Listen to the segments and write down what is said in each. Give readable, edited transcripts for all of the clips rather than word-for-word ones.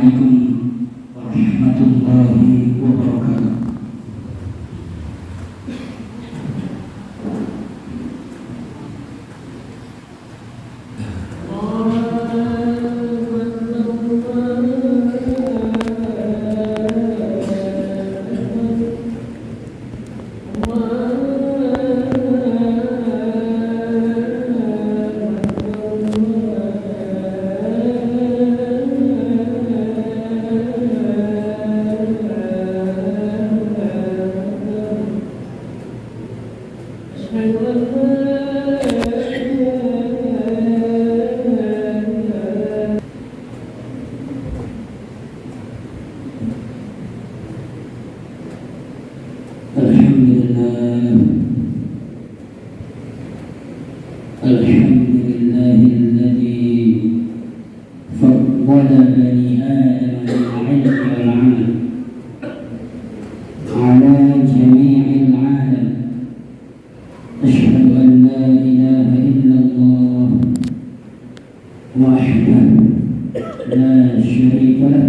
Assalamualaikum warahmatullahi wabarakatuh. Alhamdulillahilladzi faddala bani Adam bil 'ilmi wal 'amal 'ala jami'il 'alam. Asyhadu an la ilaha illallah wahdahu la syarika lah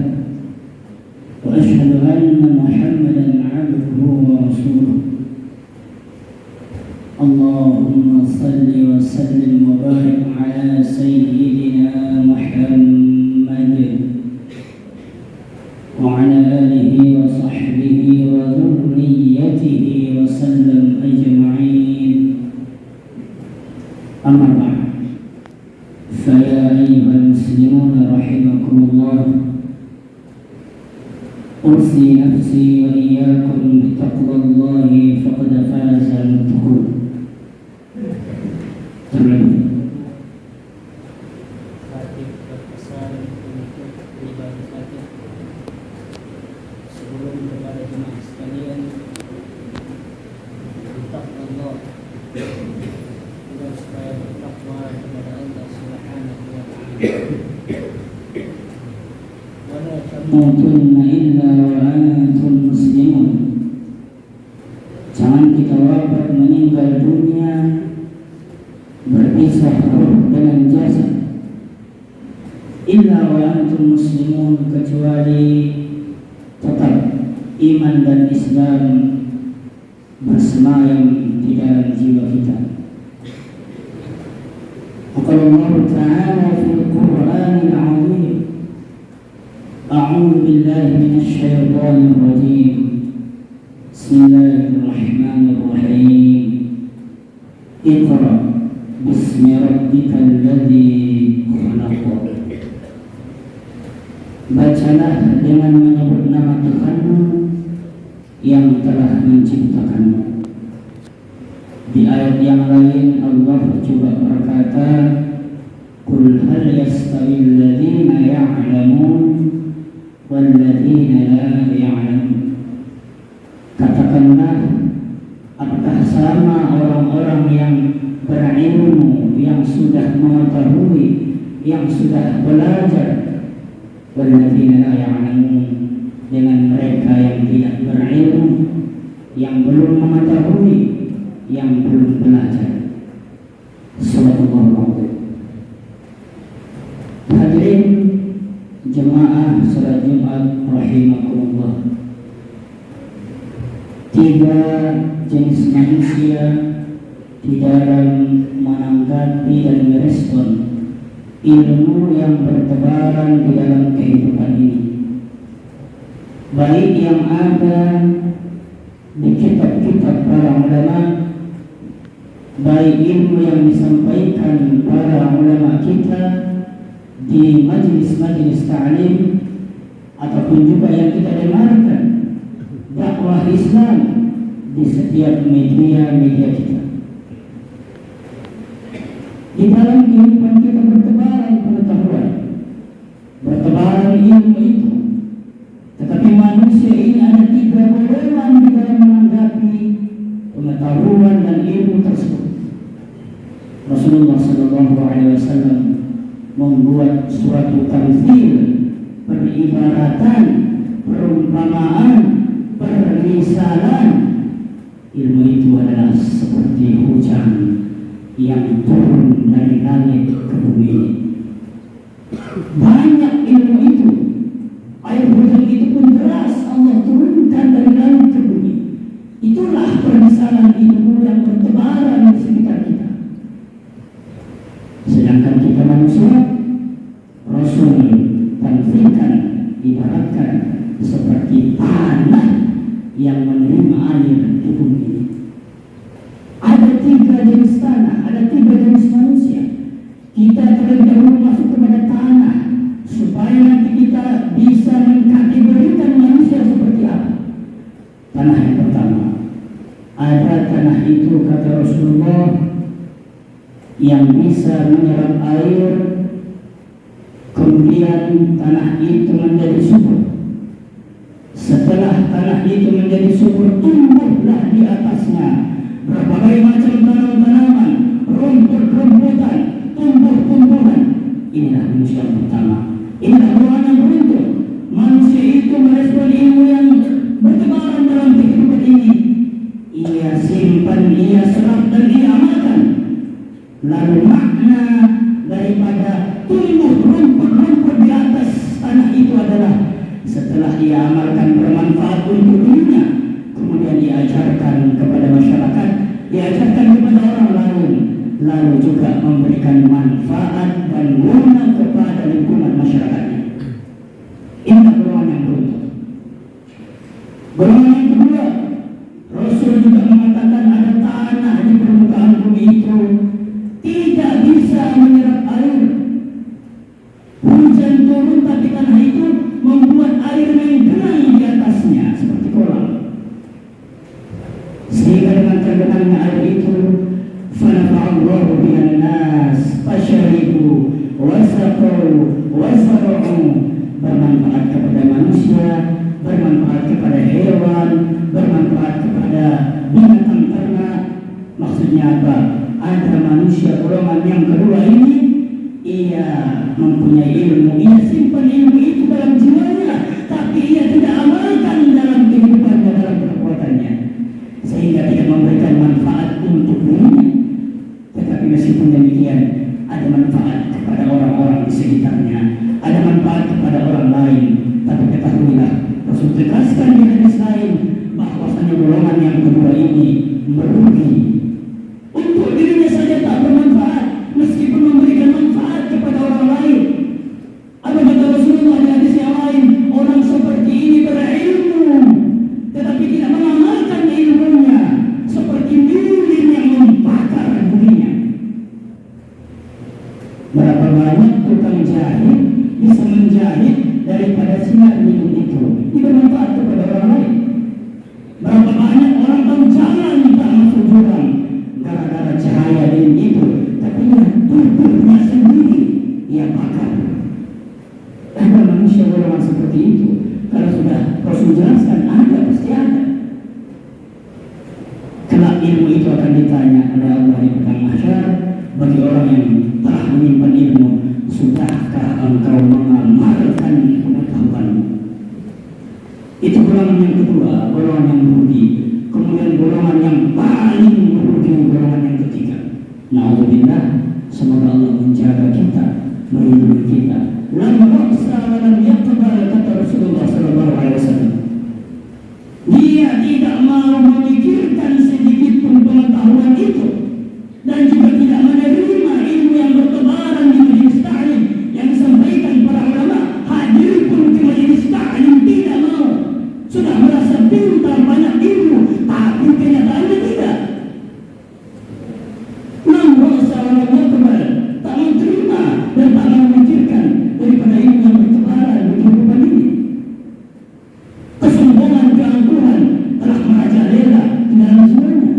wa asyhadu anna Muhammadan 'abduhu wa rasuluh. Allahumma salli wa sallim wa barik ala sayyidina Muhammad wa ala alihi wa sahbihi wa dhurriyyatihi wa sallam ajma'in. Amma ba'd. Fa ya ayyuhal muslimun rahimakumullah, usi nafsi wa iyyakum bi taqwallahi faqad faza al-muttaqun. Sebelum kepada jemaah sekalian, bertakwa dan supaya bertakwa kepada Allah Subhanahu wa Ta'ala. Wala tamutunna illa wa antum muslimun. Jangan kita wafat meninggal dunia berpisah roh dengan jasad illa wa antum muslimun, kecuali tetap iman dan Islam bersemayam di dalam jiwa kita. Allah Ta'ala fil Qur'anil 'Azim, a'udzu billahi minasy syaithanir rajim. Bismillahirrahmanirrahim. Iqra bismi rabbikal ladzi khalaq. Bacalah dengan menyebut nama Tuhanmu yang telah menciptakanmu. Di ayat yang lain Allah juga berkata, Qul hal yastawil ladzina ya'lamun wal ladzina la ya'lamun. Katakanlah, apakah sama orang-orang yang berilmu, yang sudah mengetahui, yang sudah belajar, wal ladzina la ya'lamun, dengan mereka yang tidak berilmu, yang belum mengetahui, yang belum belajar. Sallallahu. Hadirin jemaah salat Jumat rahimakumullah. Tiga jenis manusia di dalam menanggapi dan merespon ilmu yang bertebaran di dalam kehidupan ini, baik yang ada di kitab-kitab para ulama, baik ilmu yang disampaikan para ulama kita di majlis-majlis ta'lim, ataupun juga yang kita dengarkan dakwah Islam di setiap media-media kita. Di dalam kehidupan kita bertebaran pengetahuan, bertebaran ilmu itu. Tetapi manusia ini ada tiga golongan di dalam menanggapi pengetahuan dan ilmu tersebut. Rasulullah SAW membuat suatu tamthil, peribaratan, perumpamaan, permisalan. Ilmu itu adalah seperti hujan yang turun dari langit ke bumi. Banyak ilmu itu, ibaratkan seperti tanah yang menerima air di bumi ini. Ada 3 jenis tanah, ada 3 jenis manusia. Kita terlebih dahulu masuk kepada tanah supaya nanti kita bisa mengkategorikan manusia seperti apa. Tanah yang pertama, ada tanah itu kata Rasulullah yang bisa menyerap air, kemudian tanah itu menjadi subur. Setelah tanah itu menjadi subur, tumbuhlah di atasnya berbagai macam tanaman-tanaman, rumput-rumputan, tumbuh-tumbuhan. Inilah manusia yang pertama. Inilah orang yang beruntung. Manusia itu merespon ilmu yang bertebaran dalam kehidupan ini. Ia simpan, ia serap, dan ia amalkan. Lalu makna daripada tumbuh rumput-rumput di atas tanah itu adalah setelah ia amalkan bermanfaat untuk dirinya, kemudian diajarkan kepada masyarakat, diajarkan kepada orang lain, lalu juga memberikan manfaat dan guna kepada lingkungan masyarakatnya. Inilah golongan yang beruntung. Golongan yang kedua, Rasul juga mengatakan ada tanah di permukaan bumi itu tidak bisa menyerap air. Hujan turun tapi tanah itu membuat air menggenang di atasnya seperti kolam. Sehingga dengan tergenangnya air itu, fanafa'allahu bihan nas fasyaribu wasaqau wasara'u, bermanfaat kepada manusia, bermanfaat kepada hewan, bermanfaat kepada binatang ternak. Maksudnya apa? Ada manusia golongan yang kedua ini, ia mempunyai ilmu, ia simpan ilmu itu dalam jiwanya, tapi ia tidak amalkan dalam kehidupannya, dalam perbuatannya, sehingga tidak memberikan manfaat untuk dirinya. Tetapi meskipun demikian, ada manfaat kepada orang-orang di sekitarnya, ada manfaat kepada orang lain. Tapi ketahuilah, Rasul tegaskan di hadis lain bahwasanya golongan yang kedua ini merugi. Untuk dirinya saja tak bermanfaat, meskipun memberikan manfaat kepada orang lain. Apa kata Rasulullah di hadis yang lain? Orang seperti ini berilmu, tetapi tidak mengamalkan ilmunya, seperti lilin yang membakar dirinya. Berapa banyak tukang jahit bisa menjahit daripada sinar lilin itu bermanfaat kepada orang lain. Berapa banyak orang tahu jalan tak masuk jurang gara-gara cahaya lilin itu, tapi tubuhnya sendiri ia bakar. Ada manusia golongan seperti itu. Kalau sudah Rasul jelaskan, ada, pasti ada. Kelak ilmu itu akan ditanya oleh Allah di padang mahsyar bagi orang yang telah menyimpan ilmu. Sudahkah engkau mengamalkan pengetahuanmu? Itu golongan yang kedua, golongan yang merugi. Kemudian golongan yang paling merugi, golongan yang ketiga. Na'udzubillah, semoga Allah menjaga kita, melindungi kita. Lam ra'sa wa lam yaqbal, kata Rasulullah SAW. Dia tidak mau memikirkan sedikit pun pengetahuan itu, dan juga tidak menerima ilmu yang bertebaran di majelis ta'lim yang disampaikan para ulama. Hadir pun ke majelis ta'lim tidak mau. Sudah merasa pintar, banyak ilmu, tapi kenyataannya tidak. Lam ra'sa wa lam yaqbal, tak menerima dan tak memikirkan daripada ilmu yang bertebaran di kehidupan ini. Kesombongan, keangkuhan telah merajalela di dalam jiwanya.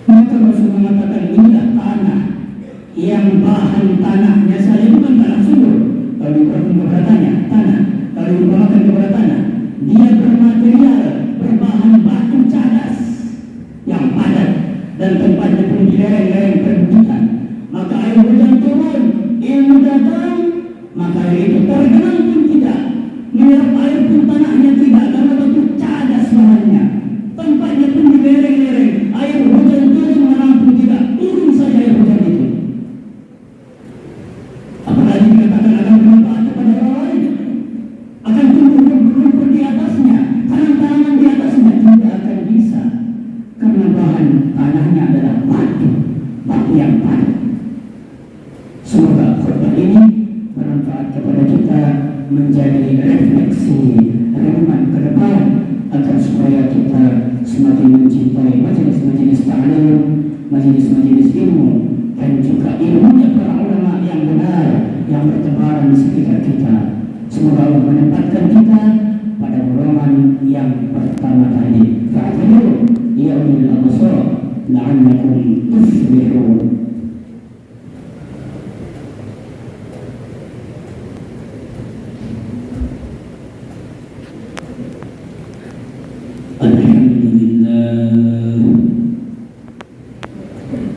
Maka Rasul mengatakan inilah tanah yang bahan tanahnya saja bukan tanah subur. Kalau diumpamakan kepada tanah, kalau diumpamakan kepada tanah, dia bermaterial, berbahan batu cadas yang padat dan tempatnya pun di lereng-lereng perbukitan. Maka air hujan turun, ilmu datang, maka air itu tergenang pun tidak, menyerap air pun tanahnya tidak, karena batu cadas bahannya. Tempatnya pun di lereng-lereng, air hujan turun menampung tidak, turun saja air hujan itu. Apalagi dikatakan akan bermanfaat kepada orang lain, akan tumbuh rumput-rumput di atasnya, tanaman-tanaman di atasnya, tidak akan bisa, karena bahan tanahnya adalah batu yang padat. Semoga khutbah ini bermanfaat kepada kita, menjadi refleksi renungan ke depan agar supaya kita semakin mencintai majelis-majelis ta'lim, majelis-majelis ilmu, dan juga ilmunya para ulama yang benar yang bertebaran di sekitar kita. Semoga Allah menempatkan kita pada golongan yang pertama tadi. Fa'tabiru ya ulil absar la'allakum tuflihun.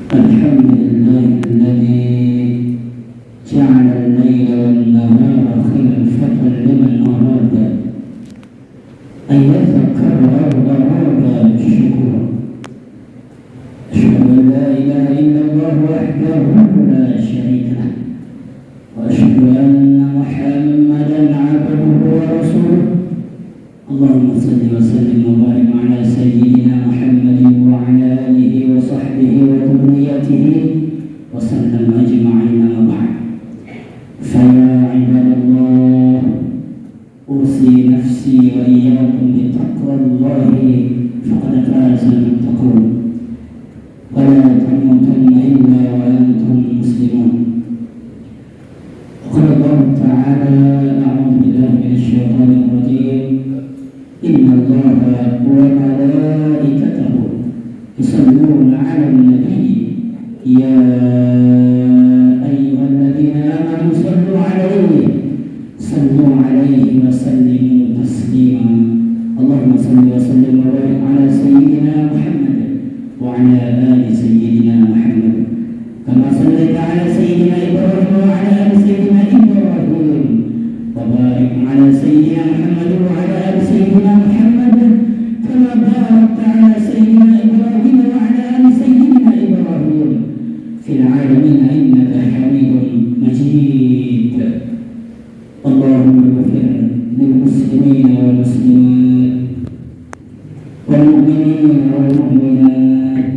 الحمد لله الذي جعل الليل والنهار خلفة لمن أراد أن يذكر أو أراد الشكر. أشهد أن لا إله إلا الله وحده لا شريك له، وأشهد أن محمدا عبده ورسوله. اللهم صل وسلم وبارك على سيدنا محمد وعلى آله وصحبه وذريته وسلم أجمعين. أما بعد، فيا عباد الله، أوصي نفسي وإياكم بتقوى الله فقد فاز المتقون، ولا تموتن إلا وأنتم مسلمون. قال الله تعالى: أعوذ بالله من الشيطان الرجيم، إن الله وملائكته يصلون على النبي يا أيها الذين آمنوا صلوا عليه وسلموا تسليما. اللهم صل وسلم وبارك على سيدنا محمد وعلى آل سيدنا محمد كما صليت على سيدنا إبراهيم وعلى آل سيدنا إبراهيم، وبارك على سيدنا محمد وعلى آل سيدنا محمد كما باركت على سيدنا إبراهيم وعلى آل سيدنا إبراهيم في العالمين إنك حميد مجيد. اللهم اغفر للمسلمين والمسلمات والمؤمنين والمؤمنات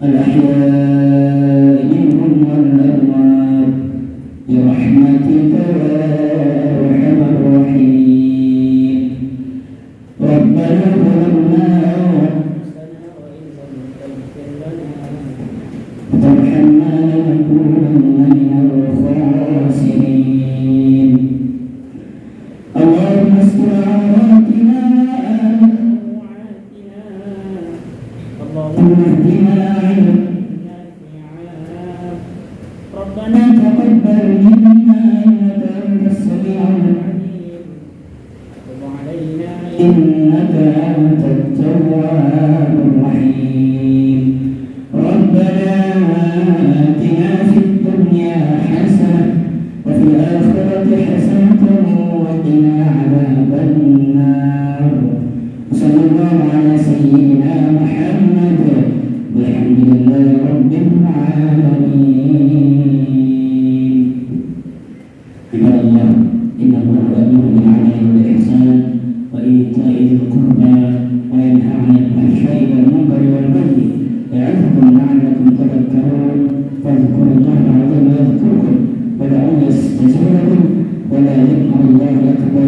الأحياء منهم والأموات برحمتك يا أرحم الراحمين. ربنا ظلمنا وترحمنا لنكونن من الخاسرين. اللهم استر عوراتنا اللهم اهدنا ربنا تقبل منا إنك أنت السميع العليم، إنك أنت التواب الرحيم. ربنا آتنا في الدنيا حسنة وفي الآخرة حسنة وقنا عذاب النار. وصلى الله على سيدنا محمد والحمد لله رب العالمين. عباد الله، إن الله يأمر بالعدل والإحسان وإيتاء ذي القربى وينهى عن الفحشاء والمنكر والبغي يعظكم لعلكم تذكرون. فاذكروا الله العظيم يذكركم ودعوه يستجيب لكم، ولا ذكر الله أكبر